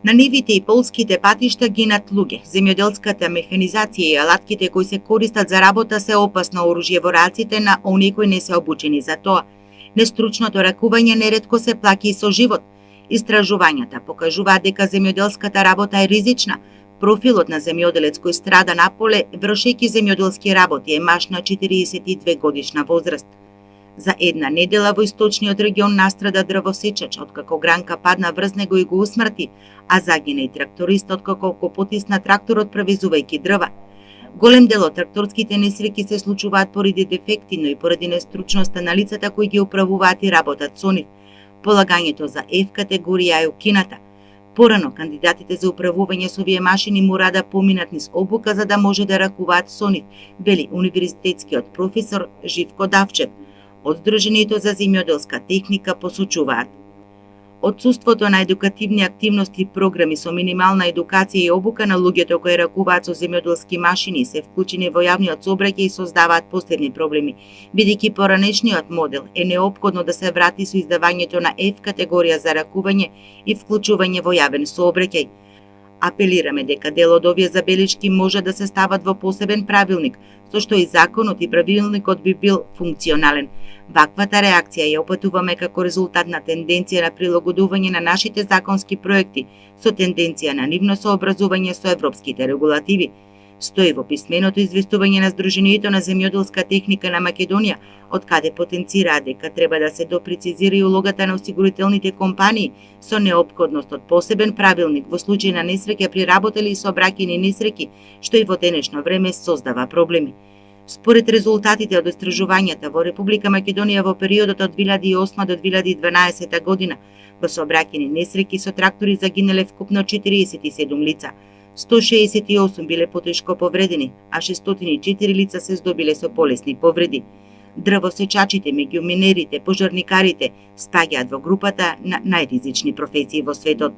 На нивите и полските патишта гинат луѓе. Земјоделската механизација и алатките кои се користат за работа се опасно оружје во раците на оние кои не се обучени за тоа. Нестручното ракување неретко се плаќа и со живот. Истражувањата покажуваат дека земјоделската работа е ризична. Профилот на земјоделец кој страда на поле вршејќи земјоделски работи е маж на 42 годишна возраст. За една недела во источниот регион настрада дрвосечач откако гранка падна врз него и го усмрти, а загина и тракторист откако го потисна тракторот превезувајќи дрва. Голем дел од тракторските несреќи се случуваат поради дефекти, но и поради нестручноста на лицата кои ги управуваат и работат со нив. Полагањето за F категорија е укината. Порано кандидатите за управување со овие машини мора да поминат низ обука за да може да ракуваат со нив, вели универзитетскиот професор Живко Давчев. Од Сдруженијето за земјоделска техника посочуваат. Отсуството на едукативни активности и програми со минимална едукација и обука на луѓето кои ракуваат со земјоделски машини се вклучени во јавниот сообраќај и создаваат последни проблеми, бидејќи поранешниот модел е неопходно да се врати со издавањето на F категорија за ракување и вклучување во јавен сообраќај. Апелираме дека дел од овие забелишки може да се стават во посебен правилник, со што и законот и правилникот би бил функционален. Ваквата реакција ја опатуваме како резултат на тенденција на прилагодување на нашите законски проекти со тенденција на нивно сообразување со европските регулативи. Стои во писменото известување на Сдруженијето на земјоделска техника на Македонија, од каде потенцираа дека треба да се допрецизира и улогата на осигурителните компании со неопходност од посебен правилник во случај на несреќа при работа или сообраќајни несреќи, што и во денешно време создава проблеми. Според резултатите од истражувањата во Република Македонија во периодот од 2008 до 2012 година, во сообраќајни несреќи со трактори загинале вкупно 47 лица, 168 биле потешко повредени, а 604 лица се здобиле со полесни повреди. Дрвосечачите, меѓу минерите, пожарникарите спаѓаат во групата на најризични професии во светот.